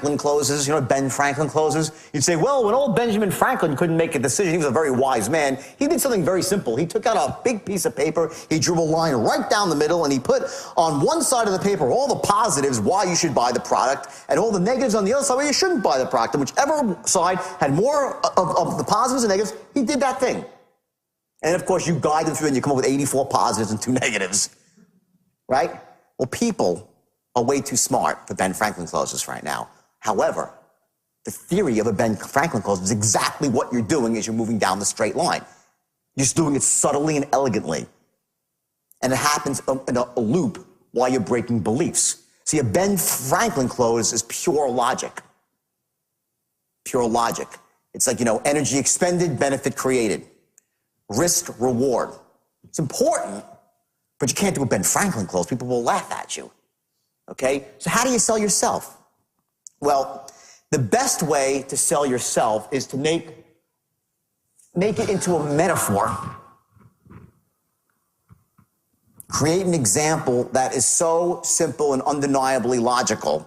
Franklin closes, Ben Franklin closes. You'd say, well, when old Benjamin Franklin couldn't make a decision, he was a very wise man. He did something very simple. He took out a big piece of paper, he drew a line right down the middle, and he put on one side of the paper all the positives why you should buy the product, and all the negatives on the other side why you shouldn't buy the product. And whichever side had more of the positives and negatives, he did that thing. And of course, you guide them through and you come up with 84 positives and 2 negatives, right? Well, people are way too smart for Ben Franklin closes right now. However, the theory of a Ben Franklin close is exactly what you're doing as you're moving down the straight line. You're just doing it subtly and elegantly. And it happens in a loop while you're breaking beliefs. See, a Ben Franklin close is pure logic. Pure logic. It's like, energy expended, benefit created. Risk, reward. It's important, but you can't do a Ben Franklin close. People will laugh at you. Okay? So how do you sell yourself? Well, the best way to sell yourself is to make it into a metaphor. Create an example that is so simple and undeniably logical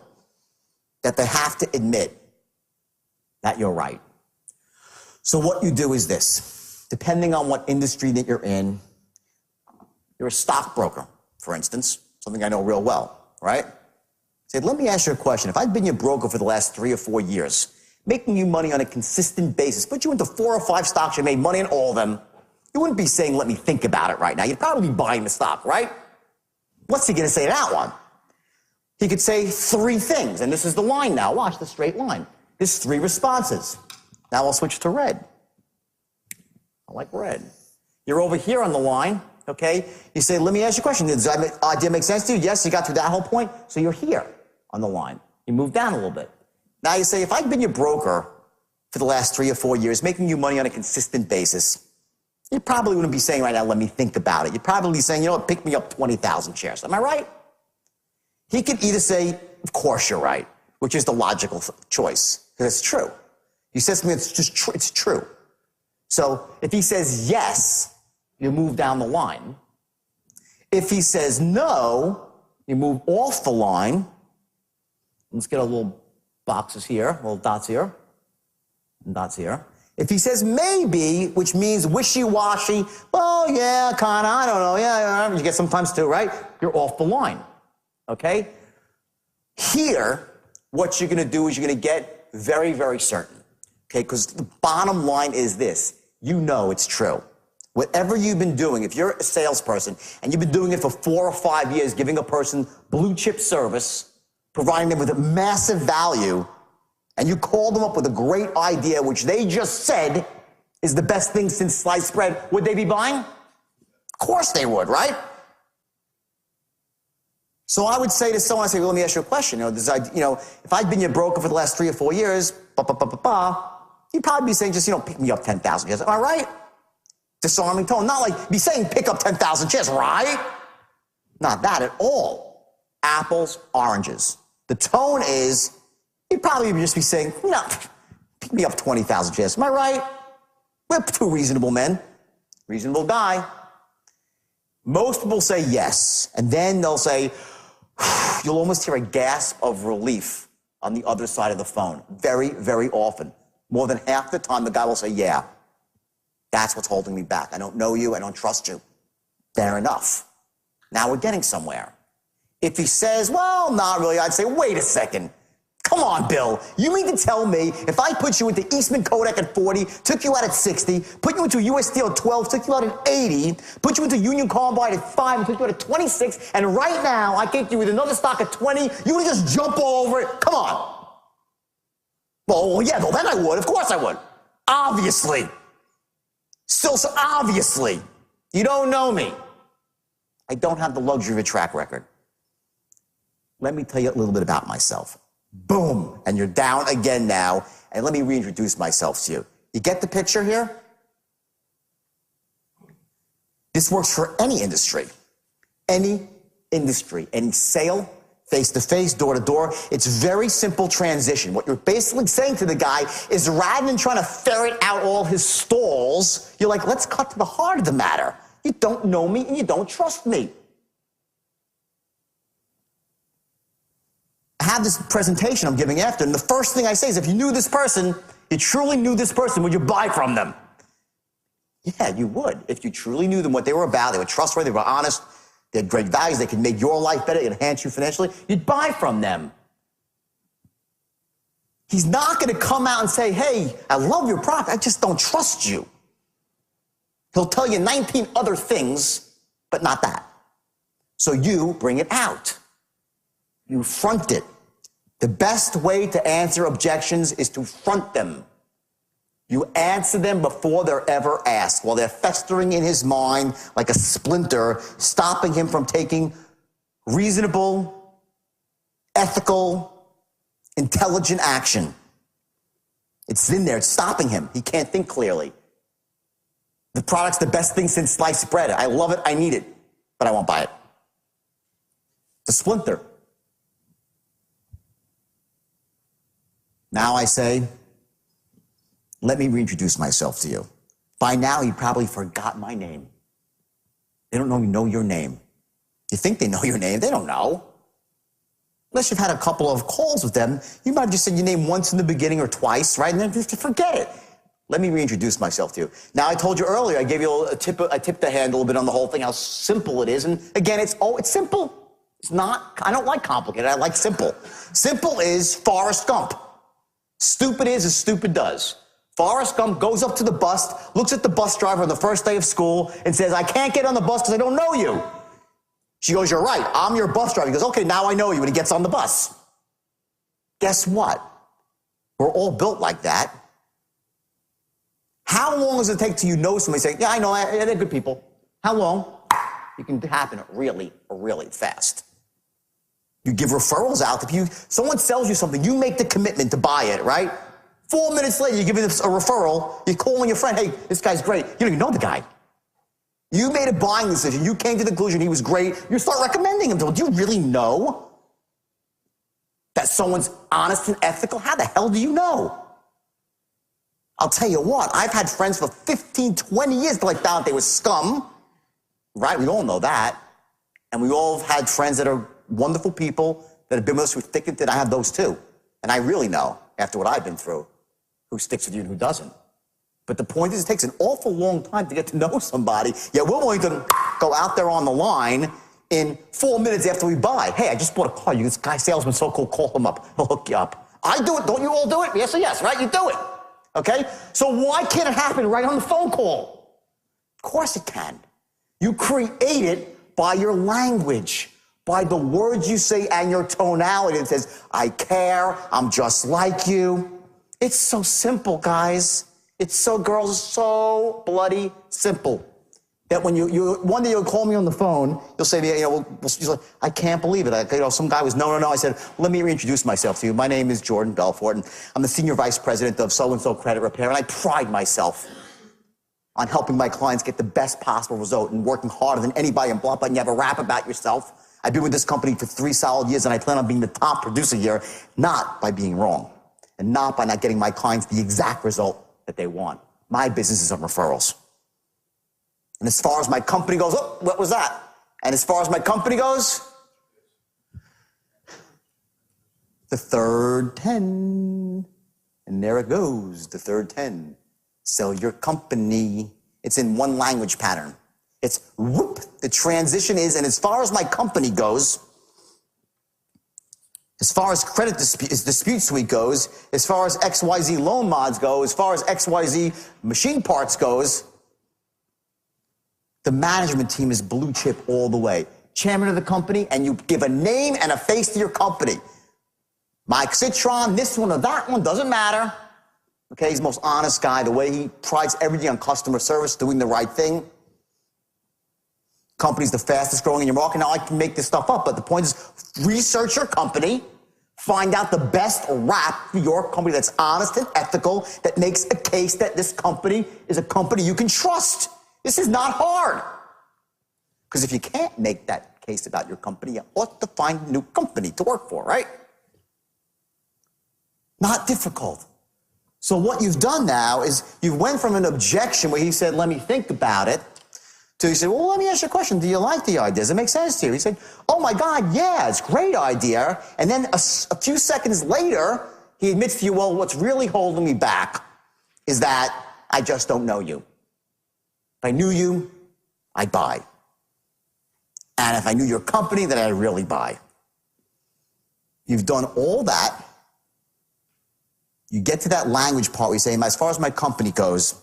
that they have to admit that you're right. So what you do is this. Depending on what industry that you're in, you're a stockbroker, for instance, something I know real well. Right? Say, let me ask you a question. If I'd been your broker for the last 3 or 4 years, making you money on a consistent basis, put you into 4 or 5 stocks, you made money in all of them, you wouldn't be saying, let me think about it right now. You'd probably be buying the stock, right? What's he going to say to that one? He could say 3 things, and this is the line now. Watch the straight line. There's 3 responses. Now I'll switch to red. I like red. You're over here on the line. Okay? You say, let me ask you a question. Does that idea make sense to you? Yes, you got through that whole point. So you're here on the line. You move down a little bit. Now you say, if I'd been your broker for the last 3 or 4 years, making you money on a consistent basis, you probably wouldn't be saying right now, let me think about it. You'd probably be saying, pick me up 20,000 shares. Am I right? He could either say, of course you're right, which is the logical choice, because it's true. He says something that's just true. It's true. So if he says yes, you move down the line. If he says no, you move off the line. Let's get a little boxes here, little dots here, and dots here. If he says maybe, which means wishy-washy, well, yeah, kind of, I don't know, yeah, you get sometimes too, right? You're off the line, okay? Here, what you're going to do is you're going to get very, very certain, okay? Because the bottom line is this. You know it's true. Whatever you've been doing, if you're a salesperson and you've been doing it for 4 or 5 years, giving a person blue chip service, providing them with a massive value, and you call them up with a great idea, which they just said is the best thing since sliced bread, would they be buying? Of course they would, right? So I would say to someone, I say, well, let me ask you a question. If I'd been your broker for the last 3 or 4 years, you'd probably be saying just, pick me up 10,000 shares. Am I right? Disarming tone. Not like be saying pick up 10,000 shares, right? Not that at all. Apples, oranges. The tone is, you'd probably just be saying, no, pick me up 20,000 shares. Am I right? We're 2 reasonable men. Reasonable guy. Most people say yes. And then they'll say, you'll almost hear a gasp of relief on the other side of the phone. Very, very often. More than half the time, the guy will say, yeah. That's what's holding me back. I don't know you. I don't trust you. Fair enough. Now we're getting somewhere. If he says, well, not really, I'd say, wait a second. Come on, Bill. You mean to tell me if I put you into Eastman Kodak at 40, took you out at 60, put you into US Steel at 12, took you out at 80, put you into Union Carbide at 5, and took you out at 26, and right now I get you with another stock at 20, you would just jump all over it? Come on. Well, yeah, well, then I would. Of course I would. Obviously. Still, so obviously, you don't know me. I don't have the luxury of a track record. Let me tell you a little bit about myself. Boom, and you're down again now, and let me reintroduce myself to you. You get the picture here? This works for any industry, any sale, face-to-face, door-to-door. It's very simple transition. What you're basically saying to the guy is rather than trying to ferret out all his stalls, you're like, let's cut to the heart of the matter. You don't know me and you don't trust me. have this presentation I'm giving after, and the first thing I say is, if you knew this person, you truly knew this person, would you buy from them? Yeah, you would. If you truly knew them, what they were about, they were trustworthy, they were honest, they had great values, they could make your life better, enhance you financially, you'd buy from them. He's not going to come out and say, hey, I love your product, I just don't trust you. He'll tell you 19 other things, but not that. So you bring it out. You front it. The best way to answer objections is to front them. You answer them before they're ever asked, while they're festering in his mind like a splinter, stopping him from taking reasonable, ethical, intelligent action. It's in there. It's stopping him. He can't think clearly. The product's the best thing since sliced bread. I love it. I need it. But I won't buy it. The splinter. Now I say, let me reintroduce myself to you. By now, you probably forgot my name. They don't know your name. You think they know your name. They don't know. Unless you've had a couple of calls with them, you might have just said your name once in the beginning or twice, right? And then just forget it. Let me reintroduce myself to you. Now, I told you earlier, I gave you a tip to handle a bit on the whole thing, how simple it is. And again, it's simple. It's not, I don't like complicated. I like simple. Simple is Forrest Gump. Stupid is as stupid does. Forrest Gump goes up to the bus, looks at the bus driver on the first day of school and says, I can't get on the bus because I don't know you. She goes, you're right, I'm your bus driver. He goes, okay, now I know you, and he gets on the bus. Guess what? We're all built like that. How long does it take till you know somebody saying, yeah, I know, they're good people? How long? It can happen really, really fast. You give referrals out. If someone sells you something, you make the commitment to buy it, right? 4 minutes later, you give him a referral, you're calling your friend, hey, this guy's great. You don't even know the guy. You made a buying decision. You came to the conclusion he was great. You start recommending him. Do you really know that someone's honest and ethical? How the hell do you know? I'll tell you what, I've had friends for 15, 20 years till I found they were scum, right? We all know that. And we all have had friends that are wonderful people that have been with us through thick and thin. I have those too. And I really know, after what I've been through, who sticks with you and who doesn't. But the point is, it takes an awful long time to get to know somebody. Yet we're willing to go out there on the line in 4 minutes after we buy. Hey, I just bought a car. This guy salesman's so cool. Call him up. He'll hook you up. I do it. Don't you all do it? Yes or yes, right? You do it. Okay? So why can't it happen right on the phone call? Of course it can. You create it by your language, by the words you say and your tonality. It says, I care. I'm just like you. It's so simple, guys. It's so, girls, so bloody simple that when one day you'll call me on the phone, you'll say to me, you're like, I can't believe it. Some guy was, no. I said, let me reintroduce myself to you. My name is Jordan Belfort, and I'm the Senior Vice President of so-and-so Credit Repair, and I pride myself on helping my clients get the best possible result and working harder than anybody and blah, blah, and you have a rap about yourself. I've been with this company for 3 solid years, and I plan on being the top producer here, not by being wrong, and not by not getting my clients the exact result that they want. My business is on referrals. And as far as my company goes, oh, what was that? And as far as my company goes, the third 10. And there it goes, the third 10. Sell your company. It's in one language pattern. It's whoop, the transition is, and as far as my company goes, as far as credit dispute suite goes, as far as XYZ loan mods go, as far as XYZ machine parts goes, the management team is blue chip all the way. Chairman of the company, and you give a name and a face to your company. Mike Citron, this one or that one, doesn't matter. Okay, he's the most honest guy, the way he prides everything on customer service, doing the right thing. Company's the fastest growing in your market. Now, I can make this stuff up, but the point is, research your company, find out the best rap for your company that's honest and ethical, that makes a case that this company is a company you can trust. This is not hard. Because if you can't make that case about your company, you ought to find a new company to work for, right? Not difficult. So what you've done now is you went from an objection where he said, let me think about it, So he said, well, let me ask you a question. Do you like the idea? Does it make sense to you? He said, oh my God, yeah, it's a great idea. And then a few seconds later, he admits to you, well, what's really holding me back is that I just don't know you. If I knew you, I'd buy. And if I knew your company, then I'd really buy. You've done all that. You get to that language part where you say, as far as my company goes,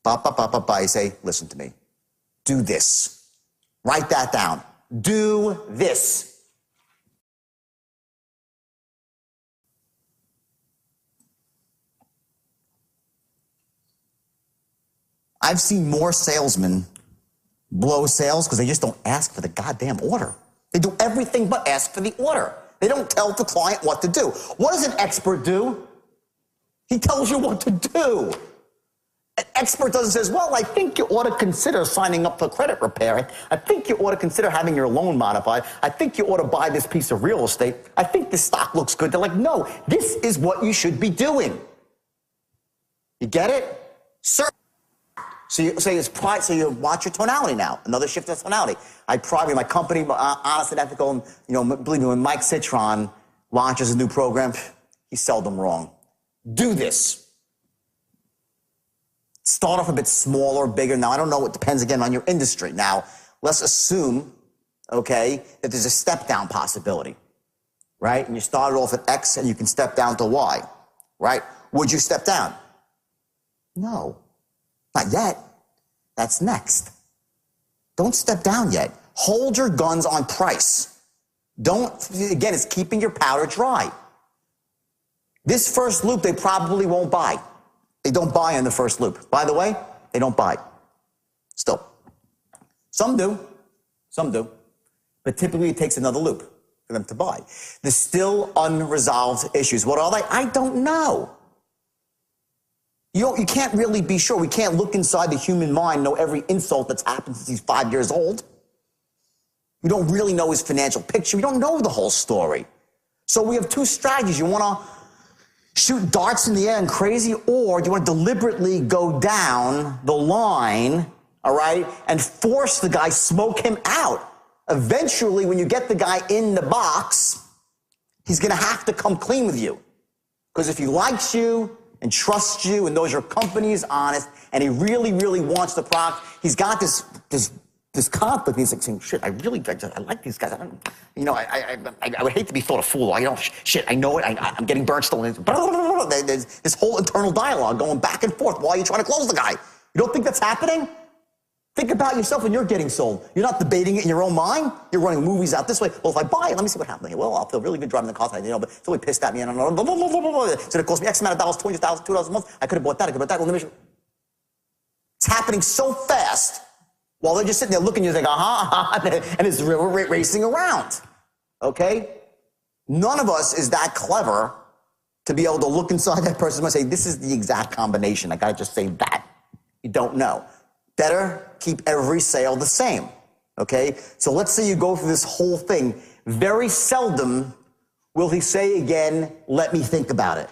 you say, listen to me. Do this. Write that down. Do this. I've seen more salesmen blow sales because they just don't ask for the goddamn order. They do everything but ask for the order. They don't tell the client what to do. What does an expert do? He tells you what to do. An expert doesn't say, well, I think you ought to consider signing up for credit repair. I think you ought to consider having your loan modified. I think you ought to buy this piece of real estate. I think this stock looks good. They're like, no, this is what you should be doing. You get it? Sir. So you say it's pride. So you watch your tonality now. Another shift of tonality. I pride me, my company, honest and ethical. And, believe me, when Mike Citron launches a new program, he's seldom wrong. Do this. Start off a bit smaller, bigger. Now, I don't know. It depends, again, on your industry. Now, let's assume, okay, that there's a step-down possibility, right? And you started off at X and you can step down to Y, right? Would you step down? No, not yet. That's next. Don't step down yet. Hold your guns on price. Don't, again, it's keeping your powder dry. This first loop, they probably won't buy. They don't buy in the first loop. By the way, they don't buy. Still. Some do. Some do. But typically it takes another loop for them to buy. There's still unresolved issues. What are they? I don't know. You can't really be sure. We can't look inside the human mind, know every insult that's happened since he's 5 years old. We don't really know his financial picture. We don't know the whole story. So we have two strategies. You want to shoot darts in the air and crazy, or do you want to deliberately go down the line, all right, and force the guy, smoke him out? Eventually, when you get the guy in the box, he's going to have to come clean with you. Because if he likes you and trusts you and knows your company is honest and he really, really wants the product, he's got this conflict. He's like saying, shit, I like these guys. I would hate to be thought a fool. Shit, I know it. I'm getting burnt still. There's this whole internal dialogue going back and forth while you're trying to close the guy. You don't think that's happening? Think about yourself when you're getting sold. You're not debating it in your own mind. You're running movies out this way. Well, if I buy it, let me see what happens. Well, I'll feel really good driving the car. But it's really pissed at me. So it cost me X amount of dollars, $20,000, $2,000 a month. I could have bought that. I could have bought that. It's happening so fast. While they're just sitting there looking, you're like, and it's racing around, okay? None of us is that clever to be able to look inside that person and say, this is the exact combination. I gotta just say that. You don't know. Better keep every sale the same, okay? So let's say you go through this whole thing. Very seldom will he say again, let me think about it.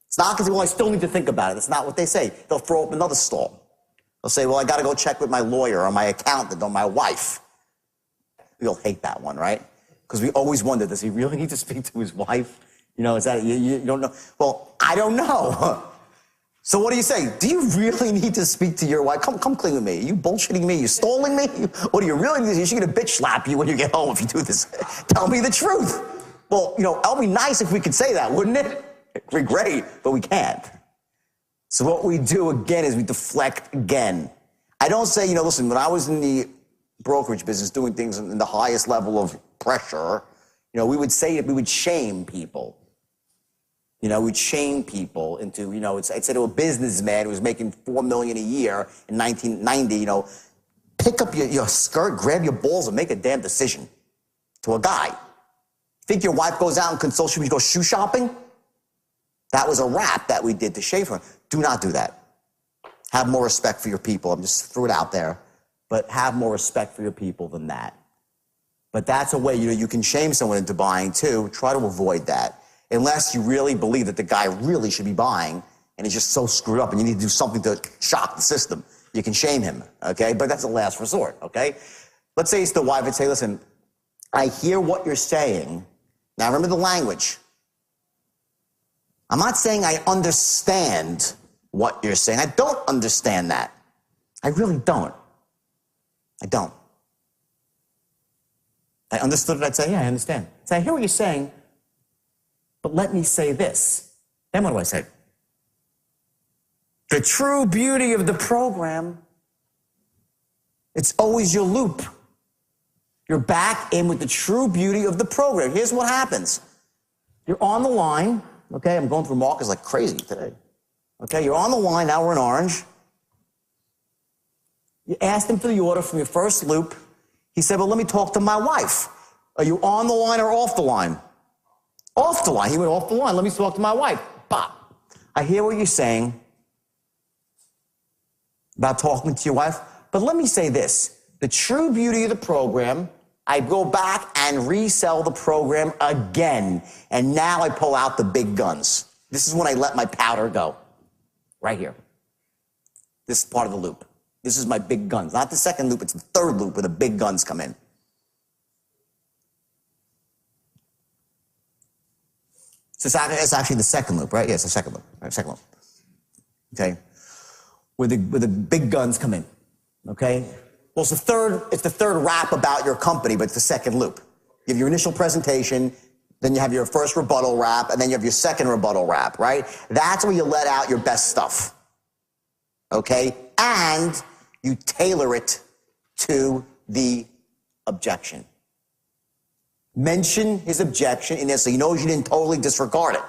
It's not because, well, I still need to think about it. That's not what they say. They'll throw up another stall. They'll say, well, I got to go check with my lawyer or my accountant or my wife. You'll hate that one, right? Because we always wonder, does he really need to speak to his wife? Is that, you don't know? Well, I don't know. So what do you say? Do you really need to speak to your wife? Come clean with me. Are you bullshitting me? You stalling me? What do you really need? She's going to bitch slap you when you get home if you do this. Tell me the truth. Well, it'll be nice if we could say that, wouldn't it? It'd be great, but we can't. So what we do again is we deflect again. I don't say, listen, when I was in the brokerage business doing things in the highest level of pressure, we would say we would shame people. We'd shame people into, I'd say to a businessman who was making $4 million a year in 1990, pick up your skirt, grab your balls, and make a damn decision. To a guy. Think your wife goes out and consults you when you go shoe shopping? That was a rap that we did to shame her. Do not do that. Have more respect for your people. I'm just threw it out there. But have more respect for your people than that. But that's a way, you can shame someone into buying too. Try to avoid that. Unless you really believe that the guy really should be buying and he's just so screwed up and you need to do something to shock the system. You can shame him, okay? But that's a last resort, okay? Let's say it's the wife and say, listen, I hear what you're saying. Now remember the language. I'm not saying I understand what you're saying. I don't understand that. I really don't. I don't. I understood it, I'd say, yeah, I understand. So I hear what you're saying, but let me say this. Then what do I say? The true beauty of the program, it's always your loop. You're back in with the true beauty of the program. Here's what happens. You're on the line, okay? I'm going through markers like crazy today. Okay, you're on the line, now we're in orange. You asked him for the order from your first loop. He said, well, let me talk to my wife. Are you on the line or off the line? Off the line. He went off the line. Let me talk to my wife. Bop. I hear what you're saying about talking to your wife, but let me say this. The true beauty of the program, I go back and resell the program again, and now I pull out the big guns. This is when I let my powder go. Right here. This is part of the loop. This is my big guns. Not the second loop, it's the third loop where the big guns come in. So it's actually the second loop, right? Yes, the second loop. Right, second loop. Okay? Where the big guns come in. Okay? Well, it's the third rap about your company, but it's the second loop. You have your initial presentation, then you have your first rebuttal rap, and then you have your second rebuttal rap, right? That's where you let out your best stuff. Okay? And you tailor it to the objection. Mention his objection in there so he knows you didn't totally disregard it.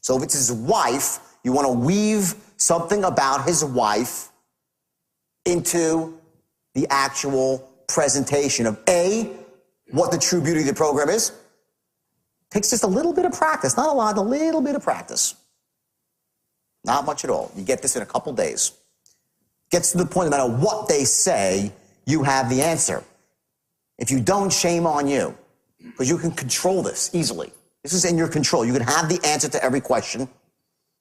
So if it's his wife, you want to weave something about his wife into the actual presentation of A, what the true beauty of the program is. Takes just a little bit of practice, not a lot, a little bit of practice. Not much at all. You get this in a couple days. Gets to the point, no matter what they say, you have the answer. If you don't, shame on you, because you can control this easily. This is in your control. You can have the answer to every question.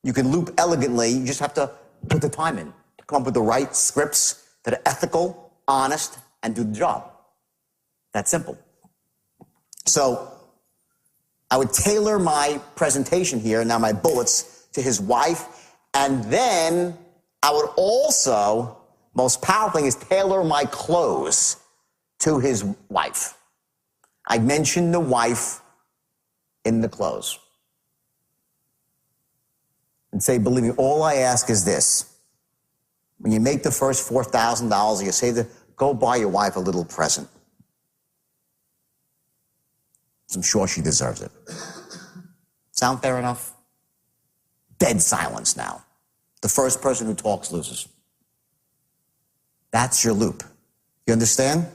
You can loop elegantly. You just have to put the time in to come up with the right scripts that are ethical, honest, and do the job. That's simple. So I would tailor my presentation here, now my bullets, to his wife, and then I would also, most powerful thing is tailor my close to his wife. I mentioned the wife in the close. And say, believe me, all I ask is this. When you make the first $4,000, you say, go buy your wife a little present. I'm sure she deserves it. Sound fair enough? Dead silence now. The first person who talks loses. That's your loop. You understand?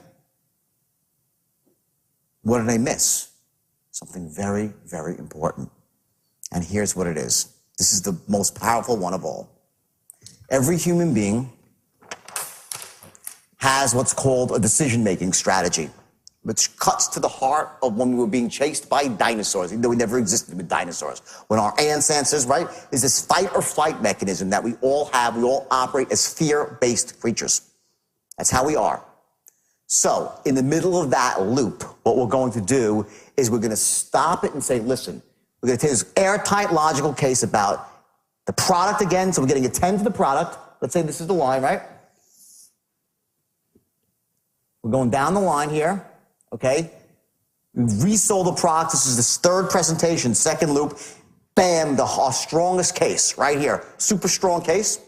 What did I miss? Something very, very important. And here's what it is. This is the most powerful one of all. Every human being has what's called a decision-making strategy, which cuts to the heart of when we were being chased by dinosaurs, even though we never existed with dinosaurs. When our ancestors, right, is this fight or flight mechanism that we all have. We all operate as fear-based creatures. That's how we are. So, in the middle of that loop, what we're going to do is we're going to stop it and say, listen, we're going to take this airtight logical case about the product again. So we're getting a 10 to the product. Let's say this is the line, right? We're going down the line here. Okay, we resold the product. This is this third presentation, second loop. Bam, our strongest case right here. Super strong case.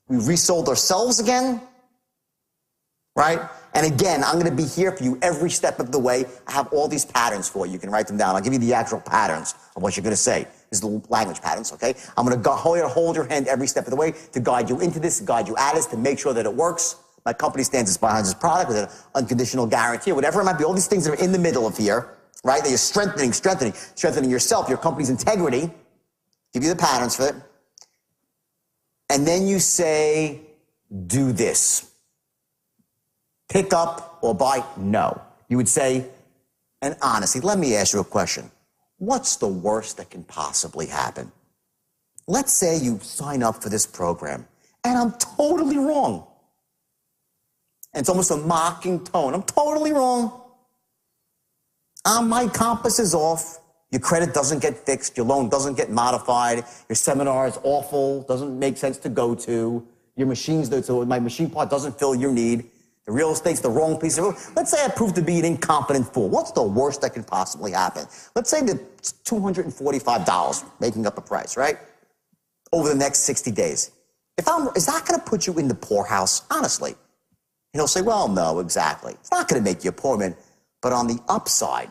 We resold ourselves again, right? And again, I'm going to be here for you every step of the way. I have all these patterns for you. You can write them down. I'll give you the actual patterns of what you're going to say. This is the language patterns, okay? I'm going to hold your hand every step of the way to guide you into this, guide you at this, to make sure that it works. My company stands behind this product with an unconditional guarantee, whatever it might be. All these things that are in the middle of here, right? That you're strengthening yourself, your company's integrity. Give you the patterns for it. And then you say, do this. Pick up or buy? No. You would say, and honestly, let me ask you a question. What's the worst that can possibly happen? Let's say you sign up for this program, and I'm totally wrong. And it's almost a mocking tone. I'm totally wrong. My compass is off. Your credit doesn't get fixed. Your loan doesn't get modified. Your seminar is awful. Doesn't make sense to go to. Your my machine part doesn't fill your need. The real estate's the wrong piece of real. Let's say I prove to be an incompetent fool. What's the worst that could possibly happen? Let's say that it's $245, making up a price, right? Over the next 60 days. Is that going to put you in the poorhouse? Honestly. And he'll say, well, no, exactly. It's not going to make you a poor man. But on the upside,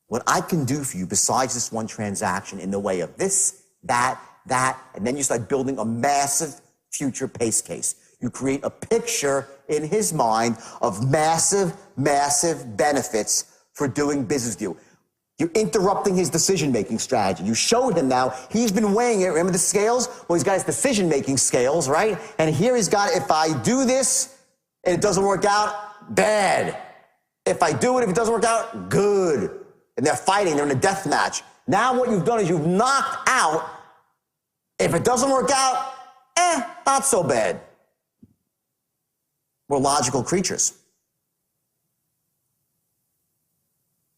what I can do for you besides this one transaction in the way of this, that, and then you start building a massive future pace case. You create a picture in his mind of massive, massive benefits for doing business with you. You're interrupting his decision-making strategy. You showed him now, he's been weighing it. Remember the scales? Well, he's got his decision-making scales, right? And here he's got, if I do this and it doesn't work out, bad. If I do it, if it doesn't work out, good. And they're fighting, they're in a death match. Now what you've done is you've knocked out, if it doesn't work out, not so bad. We're logical creatures.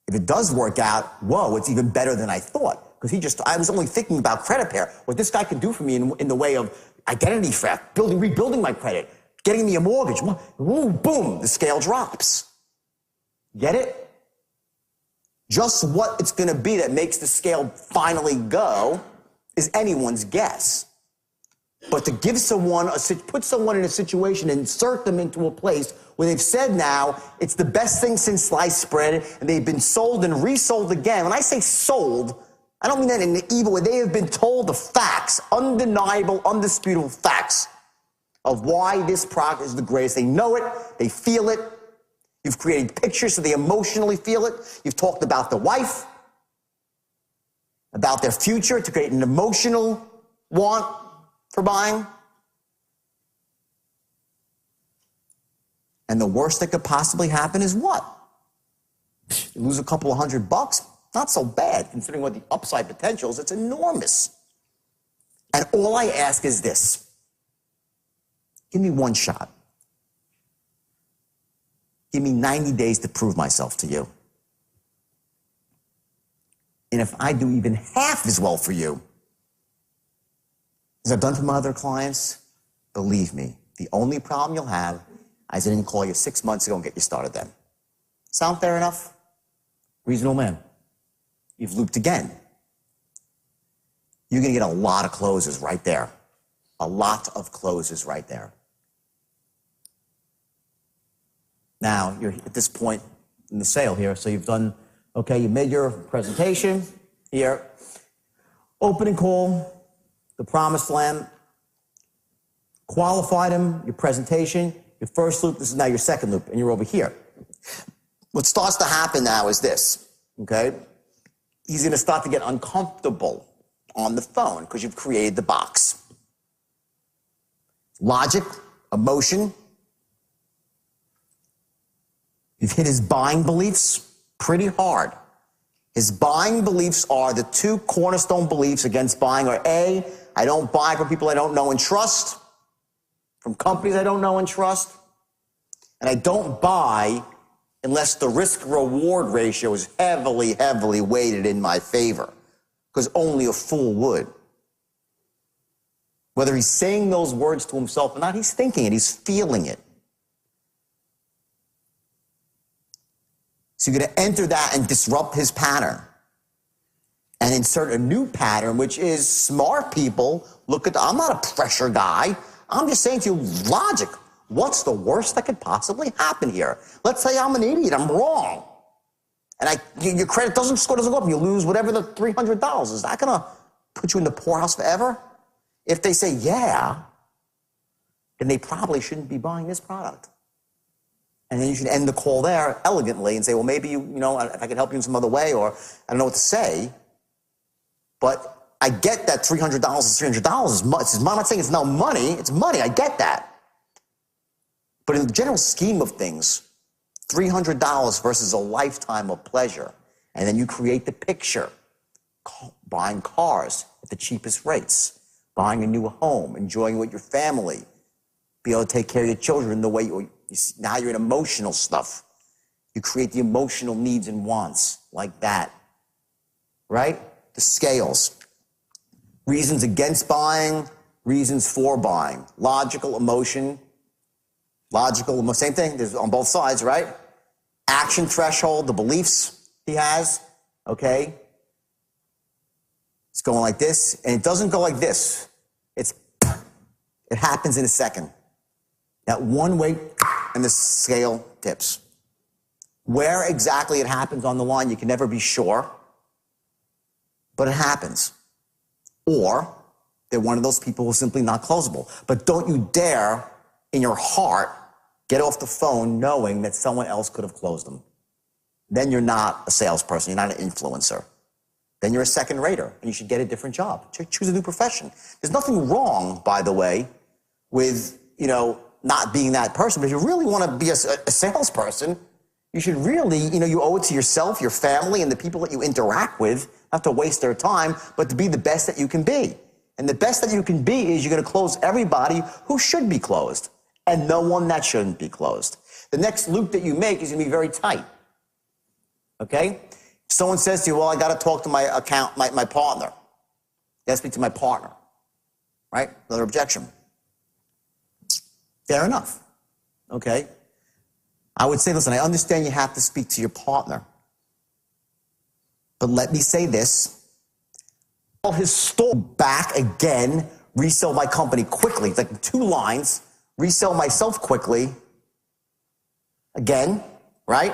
If it does work out, whoa, it's even better than I thought. Because I was only thinking about credit repair. What this guy can do for me in the way of identity theft, rebuilding my credit, getting me a mortgage, woo, boom, the scale drops. Get it? Just what it's going to be that makes the scale finally go is anyone's guess. But to give someone, put someone in a situation, insert them into a place where they've said now it's the best thing since sliced bread, and they've been sold and resold again. When I say sold, I don't mean that in an evil way. They have been told the facts, undeniable, undisputable facts of why this product is the greatest. They know it. They feel it. You've created pictures so they emotionally feel it. You've talked about the wife, about their future to create an emotional want for buying. And the worst that could possibly happen is what? You lose a couple of $100. Not so bad, considering what the upside potential is. It's enormous. And all I ask is this. Give me one shot. Give me 90 days to prove myself to you. And if I do even half as well for you as I've done for my other clients, believe me, the only problem you'll have is I didn't call you 6 months ago and get you started then. Sound fair enough? Reasonable man. You've looped again. You're going to get a lot of closes right there. A lot of closes right there. Now, you're at this point in the sale here, so you've done, okay, you made your presentation here. Opening call, the promised land, qualified him, your presentation, your first loop, this is now your second loop, and you're over here. What starts to happen now is this, okay? He's going to start to get uncomfortable on the phone because you've created the box. Logic, emotion. You've hit his buying beliefs pretty hard. His buying beliefs are the two cornerstone beliefs against buying are A, I don't buy from people I don't know and trust, from companies I don't know and trust, and I don't buy unless the risk-reward ratio is heavily, heavily weighted in my favor, because only a fool would. Whether he's saying those words to himself or not, he's thinking it, he's feeling it. So you're going to enter that and disrupt his pattern and insert a new pattern, which is smart people look at, I'm not a pressure guy. I'm just saying to you, logic. What's the worst that could possibly happen here? Let's say I'm an idiot, I'm wrong. And your credit doesn't go up and you lose whatever the $300. Is that going to put you in the poorhouse forever? If they say, yeah, then they probably shouldn't be buying this product. And then you should end the call there elegantly and say, well, maybe, if I could help you in some other way, or I don't know what to say. But I get that $300 is $300. I'm not saying it's no money. It's money. I get that. But in the general scheme of things, $300 versus a lifetime of pleasure. And then you create the picture. Buying cars at the cheapest rates. Buying a new home. Enjoying it with your family. Be able to take care of your children the way Now you're in emotional stuff. You create the emotional needs and wants like that, right? The scales. Reasons against buying, reasons for buying. Logical, emotion. Logical, same thing. There's on both sides, right? Action threshold, the beliefs he has, okay? It's going like this, and it doesn't go like this. It happens in a second. That one way, and the scale tips. Where exactly it happens on the line, you can never be sure, but it happens. Or they're one of those people who are simply not closable. But don't you dare, in your heart, get off the phone knowing that someone else could have closed them. Then you're not a salesperson, you're not an influencer. Then you're a second rater, and you should get a different job. Choose a new profession. There's nothing wrong, by the way, with, not being that person. But if you really want to be a salesperson, you should really, you owe it to yourself, your family, and the people that you interact with, not to waste their time, but to be the best that you can be. And the best that you can be is you're going to close everybody who should be closed, and no one that shouldn't be closed. The next loop that you make is going to be very tight. Okay? Someone says to you, well, I got to talk to my partner. You got to speak to my partner. Right? Another objection. Fair enough. Okay? I would say, listen, I understand you have to speak to your partner. But let me say this. All his store back again, resell my company quickly. It's like 2 lines. Resell myself quickly. Again, right?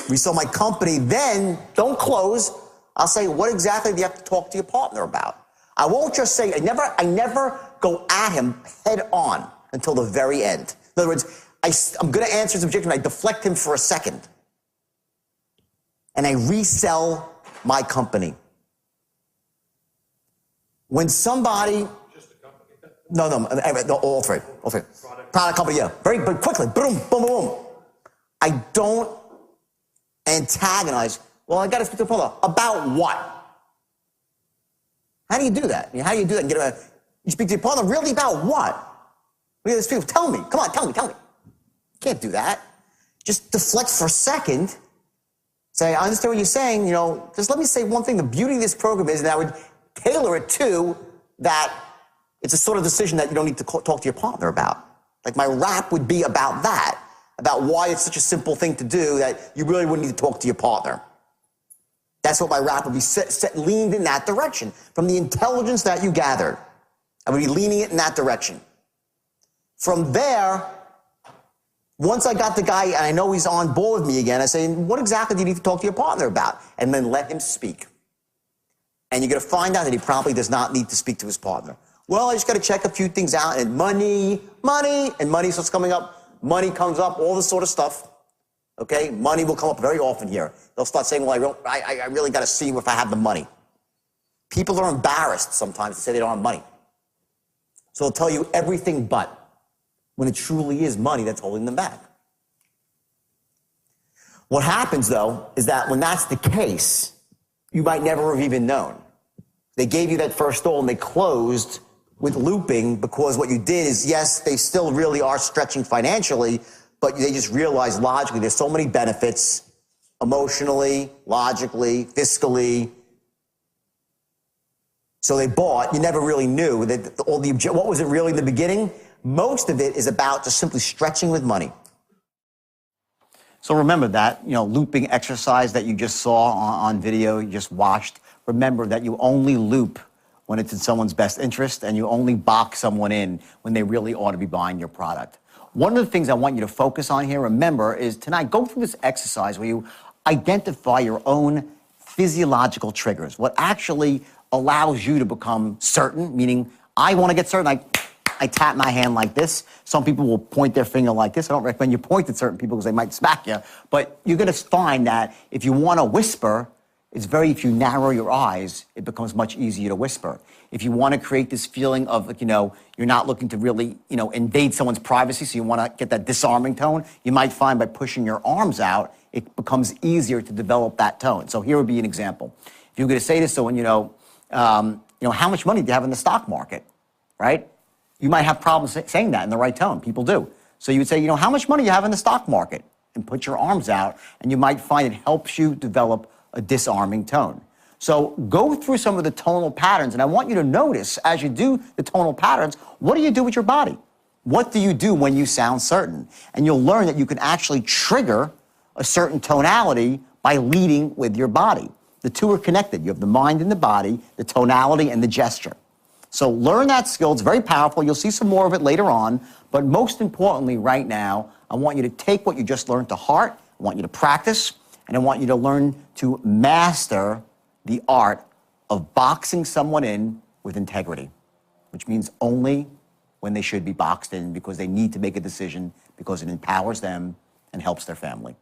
Resell my company, then don't close. I'll say, what exactly do you have to talk to your partner about? I won't just say, I never go at him head on until the very end. In other words, I'm going to answer his objection. I deflect him for a second. And I resell my company. When somebody... Just a company? No, all three. Product company, yeah. Very quickly. Boom, boom, boom. I don't antagonize. Well, I got to speak to the partner. About what? How do you do that? How do you do that? You speak to your partner, really about what? Tell me. Come on, tell me. You can't do that. Just deflect for a second. Say, I understand what you're saying. Just let me say one thing. The beauty of this program is that I would tailor it to that it's a sort of decision that you don't need to talk to your partner about. Like my rap would be about that, about why it's such a simple thing to do that you really wouldn't need to talk to your partner. That's what my rap would be, leaned in that direction. From the intelligence that you gathered, I would be leaning it in that direction. From there, once I got the guy, and I know he's on board with me again, I say, what exactly do you need to talk to your partner about? And then let him speak. And you're going to find out that he probably does not need to speak to his partner. Well, I just got to check a few things out, and money, and money starts coming up. Money comes up, all this sort of stuff. Okay? Money will come up very often here. They'll start saying, well, I really got to see if I have the money. People are embarrassed sometimes to say they don't have money. So they'll tell you everything but, when it truly is money that's holding them back. What happens, though, is that when that's the case, you might never have even known. They gave you that first stall and they closed with looping because what you did is, yes, they still really are stretching financially, but they just realized logically there's so many benefits, emotionally, logically, fiscally. So they bought. You never really knew that what was it really in the beginning? Most of it is about just simply stretching with money. So remember that, looping exercise that you just saw on video, you just watched. Remember that you only loop when it's in someone's best interest, and you only box someone in when they really ought to be buying your product. One of the things I want you to focus on here, remember, is tonight, go through this exercise where you identify your own physiological triggers, what actually allows you to become certain, meaning I want to get certain, I tap my hand like this. Some people will point their finger like this. I don't recommend you point at certain people because they might smack you. But you're going to find that if you want to whisper, if you narrow your eyes, it becomes much easier to whisper. If you want to create this feeling of, you're not looking to really, invade someone's privacy, so you want to get that disarming tone, you might find by pushing your arms out, it becomes easier to develop that tone. So here would be an example. If you're going to say to someone, how much money do you have in the stock market, right? you might have problems saying that in the right tone. People do. So you would say, you know, how much money you have in the stock market? And put your arms out, and you might find it helps you develop a disarming tone. So go through some of the tonal patterns, and I want you to notice as you do the tonal patterns, what do you do with your body? What do you do when you sound certain? And you'll learn that you can actually trigger a certain tonality by leading with your body. The two are connected. You have the mind and the body, the tonality and the gesture. So learn that skill. It's very powerful. You'll see some more of it later on. But most importantly, right now, I want you to take what you just learned to heart. I want you to practice. And I want you to learn to master the art of boxing someone in with integrity, which means only when they should be boxed in because they need to make a decision because it empowers them and helps their family.